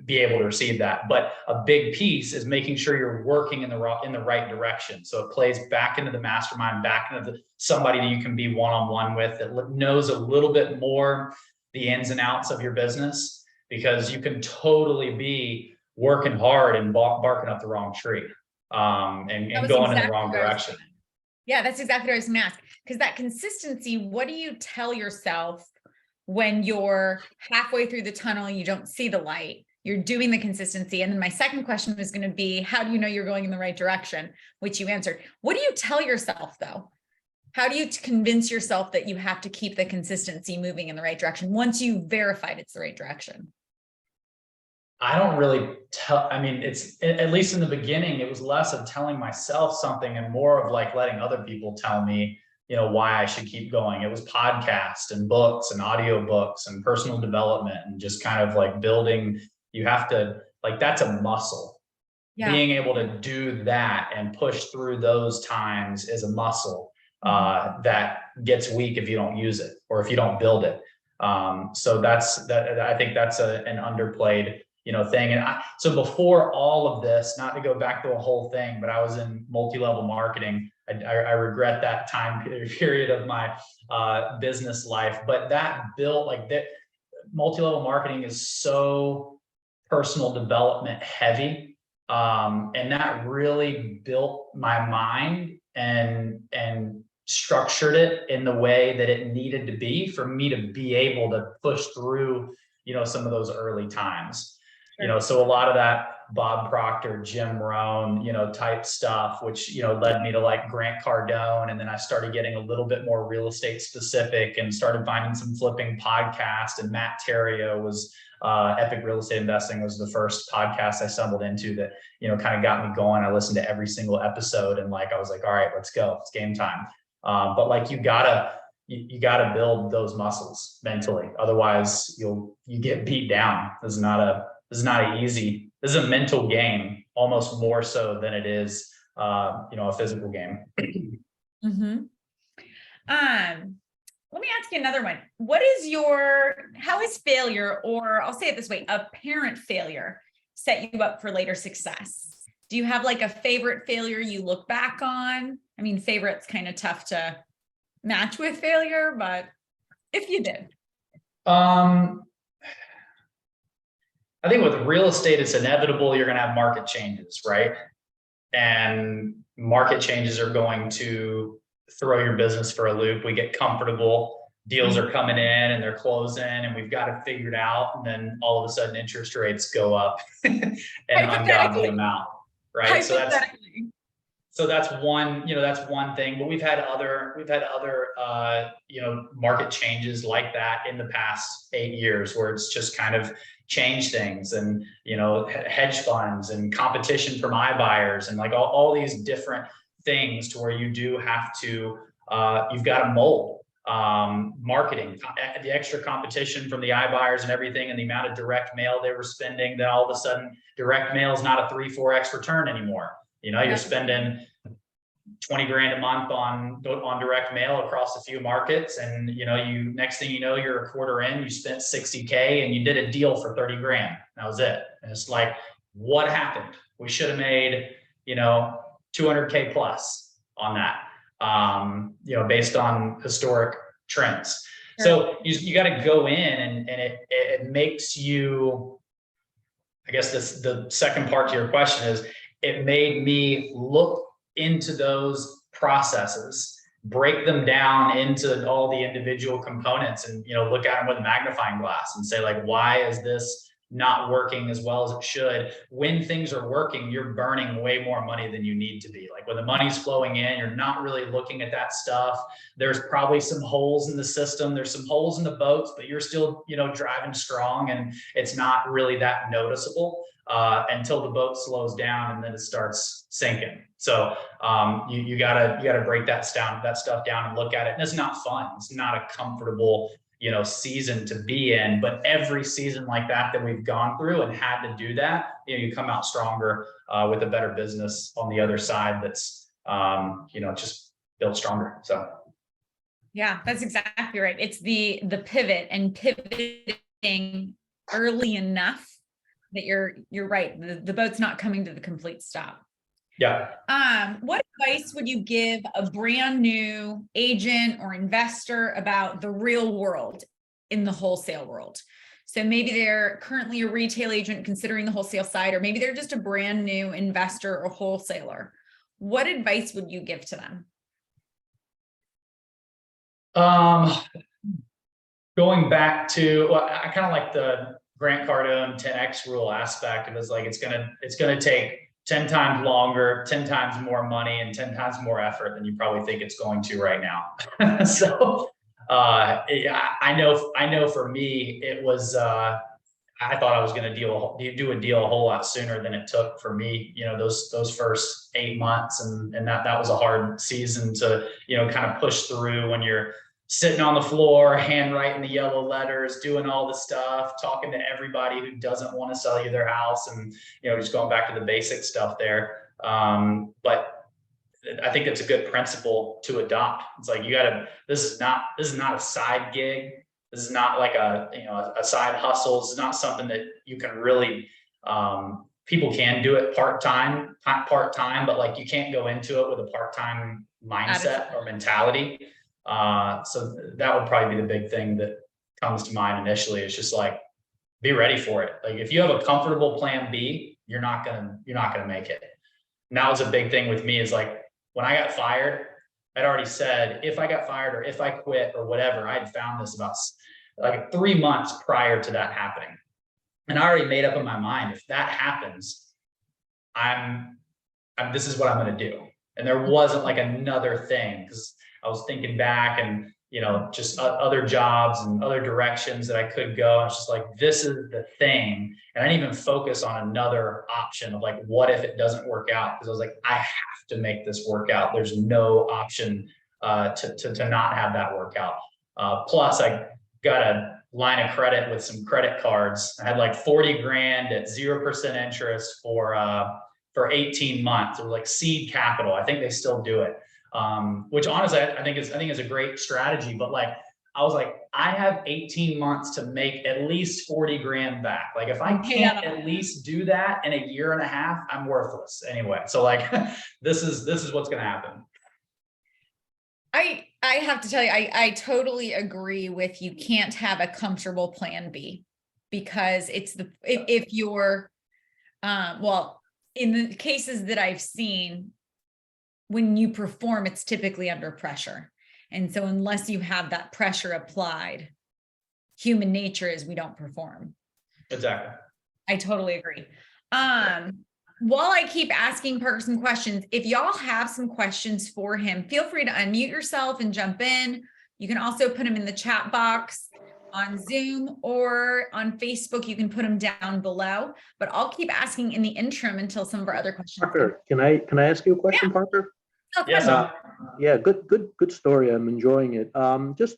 be able to receive that. But a big piece is making sure you're working in the right direction. So it plays back into the mastermind, back into somebody that you can be one-on-one with, that knows a little bit more the ins and outs of your business, because you can totally be working hard and barking up the wrong tree. And going in the wrong direction. Yeah, that's exactly what I was going to ask. Because that consistency, what do you tell yourself when you're halfway through the tunnel and you don't see the light? You're doing the consistency. And then my second question was going to be, how do you know you're going in the right direction? Which you answered. What do you tell yourself though? How do you convince yourself that you have to keep the consistency moving in the right direction once you've verified it's the right direction? I don't really tell. I mean, it's at least in the beginning, it was less of telling myself something and more of like letting other people tell me, why I should keep going. It was podcasts and books and audiobooks and personal development and just kind of like building. You have to, like, that's a muscle. Yeah. Being able to do that and push through those times is a muscle that gets weak if you don't use it or if you don't build it. So I think that's an underplayed thing. And so before all of this, not to go back to the whole thing, but I was in multi-level marketing. I regret that time period of my business life, but that built like that. Multi-level marketing is so personal development heavy. And that really built my mind and structured it in the way that it needed to be for me to be able to push through, some of those early times. So a lot of that Bob Proctor, Jim Rohn, type stuff, which, led me to like Grant Cardone. And then I started getting a little bit more real estate specific and started finding some flipping podcasts. And Matt Terrio was, Epic Real Estate Investing was the first podcast I stumbled into that, kind of got me going. I listened to every single episode and like, I was like, all right, let's go. It's game time. But like, you gotta you got to build those muscles mentally. Otherwise you get beat down. This is not easy. This is a mental game, almost more so than it is, a physical game. Mm-hmm. Let me ask you another one. How is failure, or I'll say it this way, apparent failure, set you up for later success? Do you have like a favorite failure you look back on? I mean, favorite's kind of tough to match with failure, but if you did. I think with real estate, it's inevitable you're going to have market changes, right? And market changes are going to throw your business for a loop. We get comfortable, deals are coming in and they're closing and we've got it figured out. And then all of a sudden interest rates go up an ungodly amount, right? So that's one, that's one thing, but we've had other, market changes like that in the past 8 years where it's just kind of changed things, and, hedge funds and competition from iBuyers and like all these different things to where you do have to, you've got to mold marketing, the extra competition from the iBuyers and everything, and the amount of direct mail they were spending, that all of a sudden direct mail is not a 3-4x return anymore. You're spending 20 grand a month on direct mail across a few markets. And, next thing you know, you're a quarter in, you spent 60K and you did a deal for 30 grand. That was it. And it's like, what happened? We should have made, 200K plus on that, based on historic trends. Sure. So you got to go in and it makes you, I guess the second part to your question is, it made me look into those processes, break them down into all the individual components, and look at them with a magnifying glass and say, like, why is this not working as well as it should? When things are working, you're burning way more money than you need to be. Like when the money's flowing in, you're not really looking at that stuff. There's probably some holes in the system, there's some holes in the boats, but you're still driving strong, and it's not really that noticeable until the boat slows down and then it starts sinking. So you gotta break that stuff down and look at it. And it's not fun. It's not a comfortable season to be in, but every season like that we've gone through and had to do that, you come out stronger with a better business on the other side that's just built stronger. So yeah, that's exactly right. It's the pivot and pivoting early enough that you're right. The boat's not coming to the complete stop. Yeah. What advice would you give a brand new agent or investor about the real world in the wholesale world? So maybe they're currently a retail agent considering the wholesale side, or maybe they're just a brand new investor or wholesaler. What advice would you give to them? Going back to, I kind of like the Grant Cardone 10X rule aspect. It was like, it's gonna take 10 times longer, 10 times more money, and 10 times more effort than you probably think it's going to right now. So I know for me, it was, I thought I was going to do a deal a whole lot sooner than it took for me, those first 8 months. And that was a hard season to, kind of push through when you're sitting on the floor, handwriting the yellow letters, doing all the stuff, talking to everybody who doesn't want to sell you their house, and just going back to the basic stuff there. But I think it's a good principle to adopt. It's like this is not a side gig. This is not like a side hustle. This is not something that you can really. People can do it part-time, but like you can't go into it with a part-time mindset or mentality. So that would probably be the big thing that comes to mind initially. It's just like, be ready for it. Like if you have a comfortable plan B, you're not gonna make it. And that was a big thing with me, is like when I got fired, I'd already said, if I got fired or if I quit or whatever, I'd found this about like 3 months prior to that happening. And I already made up in my mind, if that happens, this is what I'm going to do. And there wasn't like another thing, because I was thinking back and, just other jobs and other directions that I could go. It's just like, this is the thing. And I didn't even focus on another option of like, what if it doesn't work out? Because I was like, I have to make this work out. There's no option to not have that work out. Plus, I got a line of credit with some credit cards. I had like 40 grand at 0% interest for 18 months. It was like seed capital. I think they still do it. Which honestly, I think is a great strategy, but like, I was like, I have 18 months to make at least 40 grand back. Like if I can't at least do that in a year and a half, I'm worthless anyway. So like, this is what's going to happen. I have to tell you, I totally agree with you. Can't have a comfortable plan B, because it's if you're, well, in the cases that I've seen, when you perform, it's typically under pressure. And so unless you have that pressure applied, human nature is we don't perform. Exactly. I totally agree. While I keep asking Parker some questions, if y'all have some questions for him, feel free to unmute yourself and jump in. You can also put them in the chat box on Zoom or on Facebook. You can put them down below, but I'll keep asking in the interim until some of our other questions. Parker, can I ask you a question, Yeah. Parker? Yes. Yeah, good story. I'm enjoying it. Just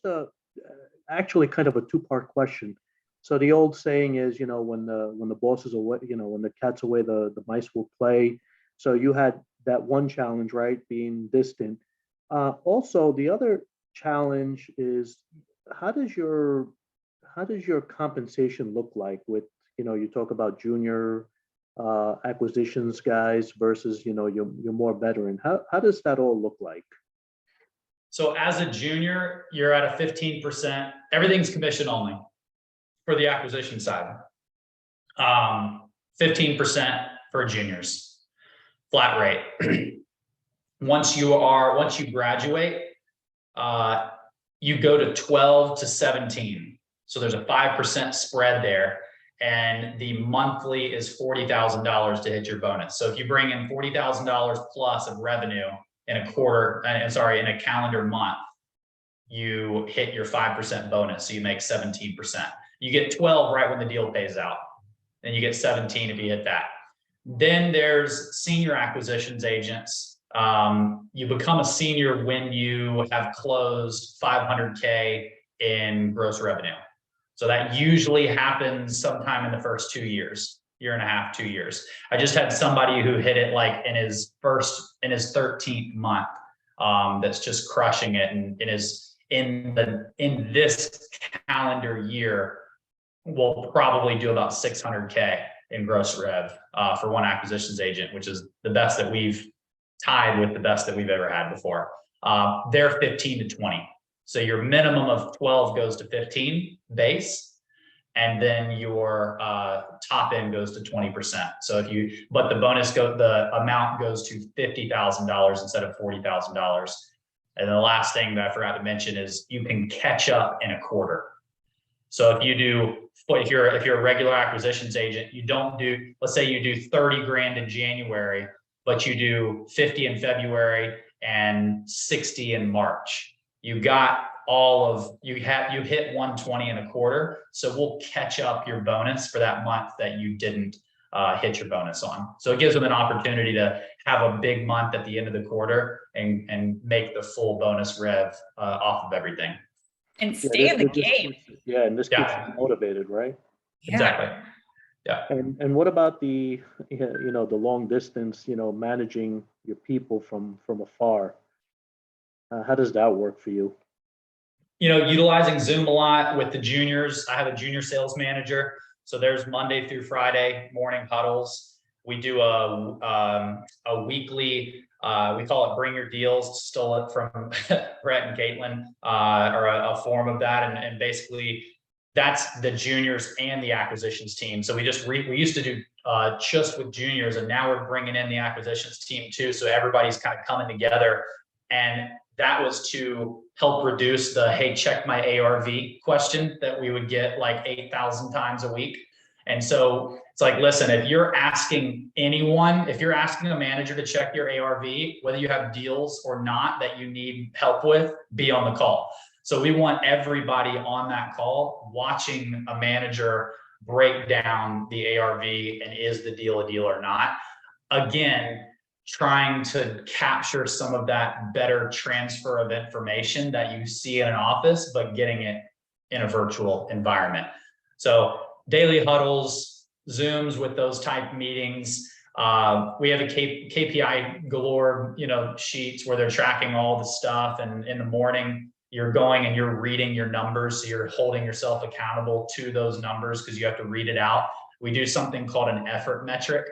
actually kind of a two-part question. So the old saying is, when the boss is away, when the cat's away, the mice will play. So you had that one challenge, right, being distant. Also, the other challenge is how does your compensation look like with, you talk about junior acquisitions guys versus, you're more veteran. How does that all look like? So as a junior, you're at a 15%. Everything's commission only for the acquisition side. 15% for juniors, flat rate. Once you graduate, you go to 12 to 17. So there's a 5% spread there. And the monthly is $40,000 to hit your bonus. So if you bring in $40,000 plus of revenue in a in a calendar month, you hit your 5% bonus. So you make 17%. You get 12 right when the deal pays out. Then you get 17 if you hit that. Then there's senior acquisitions agents. You become a senior when you have closed 500K in gross revenue. So that usually happens sometime in the first 2 years, year and a half, 2 years. I just had somebody who hit it like in his 13th month. That's just crushing it, and it is in this calendar year, we'll probably do about 600K in gross rev for one acquisitions agent, which is the best that we've tied with the best that we've ever had before. They're 15 to 20. So your minimum of 12 goes to 15 base, and then your top end goes to 20%. So but the amount goes to $50,000 instead of $40,000. And the last thing that I forgot to mention is you can catch up in a quarter. So if you're a regular acquisitions agent, you don't do, let's say you do 30 grand in January, but you do 50 in February and 60 in March. You hit 120 in a quarter. So we'll catch up your bonus for that month that you didn't hit your bonus on. So it gives them an opportunity to have a big month at the end of the quarter and make the full bonus rev off of everything. And stay in the game. And this keeps you motivated, right? Yeah. Exactly. Yeah. And what about the long distance, managing your people from afar? How does that work for you? Utilizing Zoom a lot with the juniors. I have a junior sales manager. So there's Monday through Friday morning huddles. We do a weekly, we call it Bring Your Deals, stole it from Brett and Caitlin, or a form of that. And basically that's the juniors and the acquisitions team. So we used to do just with juniors, and now we're bringing in the acquisitions team too. So everybody's kind of coming together, and that was to help reduce the, hey, check my ARV question that we would get like 8,000 times a week. And so it's like, listen, if you're asking a manager to check your ARV, whether you have deals or not that you need help with, be on the call. So we want everybody on that call watching a manager break down the ARV and is the deal a deal or not. Again, trying to capture some of that better transfer of information that you see in an office, but getting it in a virtual environment. So daily huddles, Zooms with those type meetings. We have a KPI galore, sheets where they're tracking all the stuff. And in the morning, you're going and you're reading your numbers. So you're holding yourself accountable to those numbers because you have to read it out. We do something called an effort metric,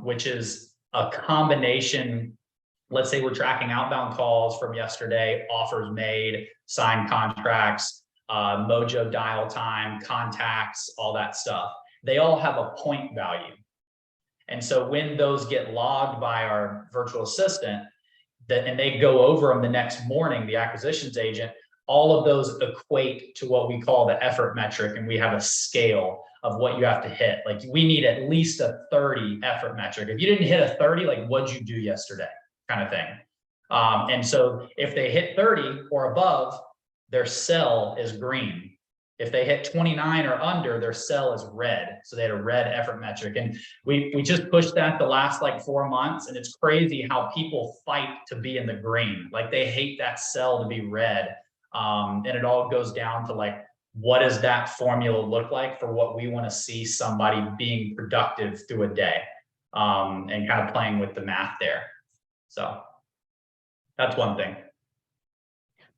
which is a combination. Let's say we're tracking outbound calls from yesterday, offers made, signed contracts, Mojo dial time, contacts, all that stuff. They all have a point value. And so when those get logged by our virtual assistant, and they go over them the next morning, the acquisitions agent, all of those equate to what we call the effort metric. And we have a scale of what you have to hit. Like we need at least a 30 effort metric. If you didn't hit a 30, like what'd you do yesterday kind of thing. And so if they hit 30 or above, their cell is green. If they hit 29 or under, their cell is red. So they had a red effort metric. And we just pushed that the last like 4 months. And it's crazy how people fight to be in the green. Like they hate that cell to be red. And it all goes down to like, what does that formula look like for what we want to see somebody being productive through a day, and kind of playing with the math there. So that's one thing.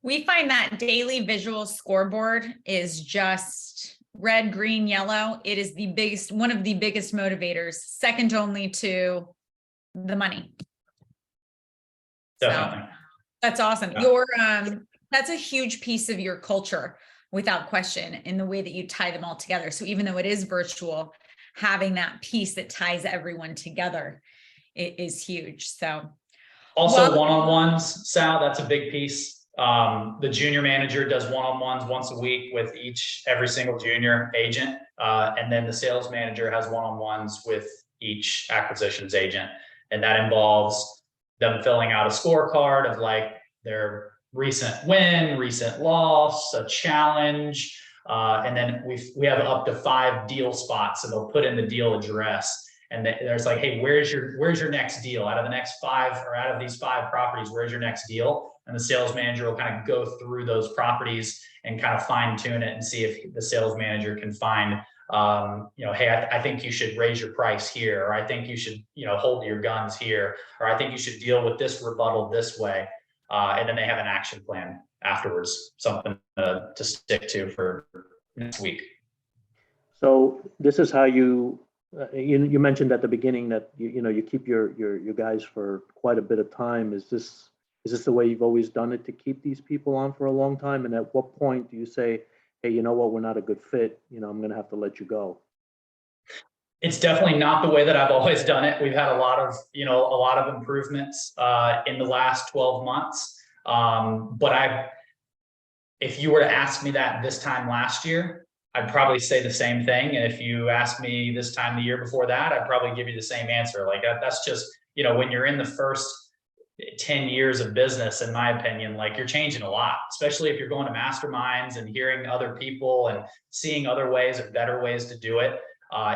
We find that daily visual scoreboard is just red, green, yellow. It is one of the biggest motivators, second only to the money. Definitely. So, that's awesome. Yeah. That's a huge piece of your culture, without question, in the way that you tie them all together. So even though it is virtual, having that piece that ties everyone together is huge. So also one-on-ones, Sal, that's a big piece. The junior manager does one-on-ones once a week with every single junior agent. And then the sales manager has one-on-ones with each acquisitions agent. And that involves them filling out a scorecard of like their recent win, recent loss, a challenge. And then we have up to 5 deal spots. So they'll put in the deal address. And there's like, hey, where's your next deal? Out of the next 5 or out of these 5 properties, where's your next deal? And the sales manager will kind of go through those properties and kind of fine tune it and see if the sales manager can find, hey, I think you should raise your price here, or I think you should, hold your guns here, or I think you should deal with this rebuttal this way. And then they have an action plan afterwards, something to stick to for next week. So this is how you mentioned at the beginning that you keep your guys for quite a bit of time. Is this the way you've always done it to keep these people on for a long time? And at what point do you say, hey, you know what, we're not a good fit, I'm going to have to let you go? It's definitely not the way that I've always done it. We've had a lot of improvements in the last 12 months. But if you were to ask me that this time last year, I'd probably say the same thing. And if you asked me this time the year before that, I'd probably give you the same answer. Like that's just, when you're in the first 10 years of business, in my opinion, like you're changing a lot, especially if you're going to masterminds and hearing other people and seeing other ways or better ways to do it.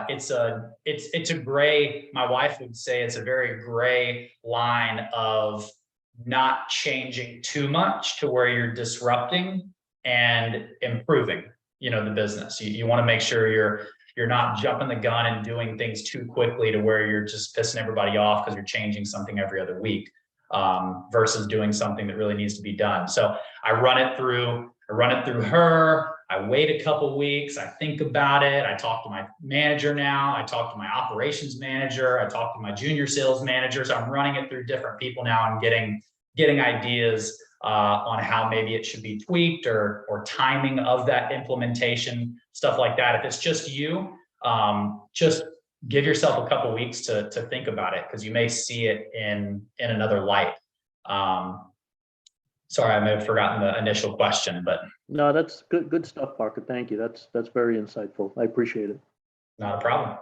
It's a gray, my wife would say it's a very gray line of not changing too much to where you're disrupting and improving, the business. You want to make sure you're not jumping the gun and doing things too quickly to where you're just pissing everybody off because you're changing something every other week, versus doing something that really needs to be done. So I run it through her. I wait a couple weeks. I think about it. I talk to my manager now. I talk to my operations manager. I talk to my junior sales manager. So I'm running it through different people now and getting ideas on how maybe it should be tweaked or timing of that implementation, stuff like that. If it's just you, just give yourself a couple weeks to think about it, because you may see it in another light. Sorry, I may have forgotten the initial question, but no, that's good stuff, Parker. Thank you. That's very insightful. I appreciate it. Not a problem.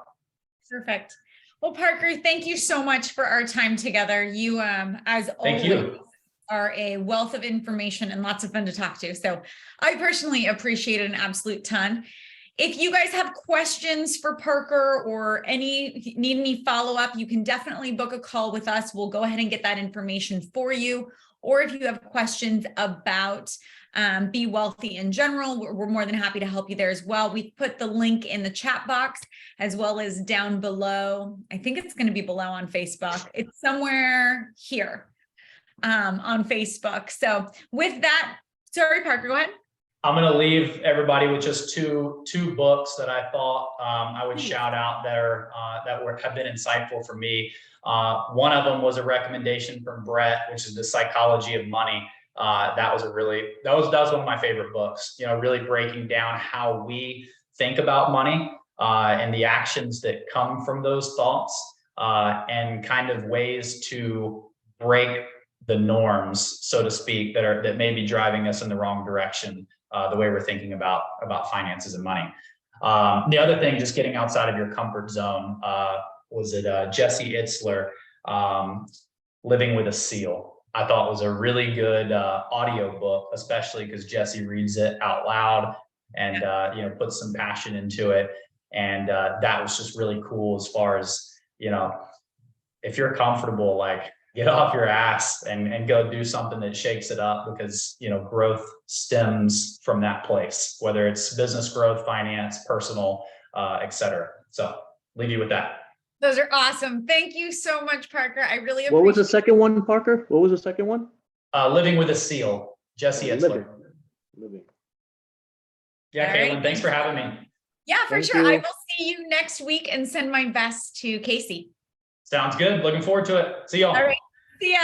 Perfect. Well, Parker, thank you so much for our time together. You, as always, are a wealth of information and lots of fun to talk to. So I personally appreciate it an absolute ton. if you guys have questions for Parker or need any follow-up, you can definitely book a call with us. We'll go ahead and get that information for you. Or if you have questions about Be Wealthy in general, we're more than happy to help you there as well. We put the link in the chat box as well as down below. I think it's going to be below on Facebook. It's somewhere here on Facebook. So with that, sorry, Parker, go ahead. I'm going to leave everybody with just two books that I thought I would shout out there that have been insightful for me. One of them was a recommendation from Brett, which is The Psychology of Money. That was one of my favorite books. You know, really breaking down how we think about money and the actions that come from those thoughts and kind of ways to break the norms, so to speak, that may be driving us in the wrong direction. The way we're thinking about finances and money. The other thing, just getting outside of your comfort zone, was it Jesse Itzler, Living with a Seal. I thought was a really good audio book, especially because Jesse reads it out loud and you know, puts some passion into it. And that was just really cool as far as, you know, if you're comfortable, like, get off your ass and go do something that shakes it up, because, you know, growth stems from that place, whether it's business growth, finance, personal, et cetera. So leave you with that. Those are awesome. Thank you so much, Parker. I really appreciate What was the second one, Parker? What was the second one? Living with a Seal, Jesse Itzler. Living. Yeah, All Caitlin, right. thanks for having me. Yeah, for Thank sure. you. I will see you next week and send my best to Casey. Sounds good. Looking forward to it. See y'all. All right. See ya.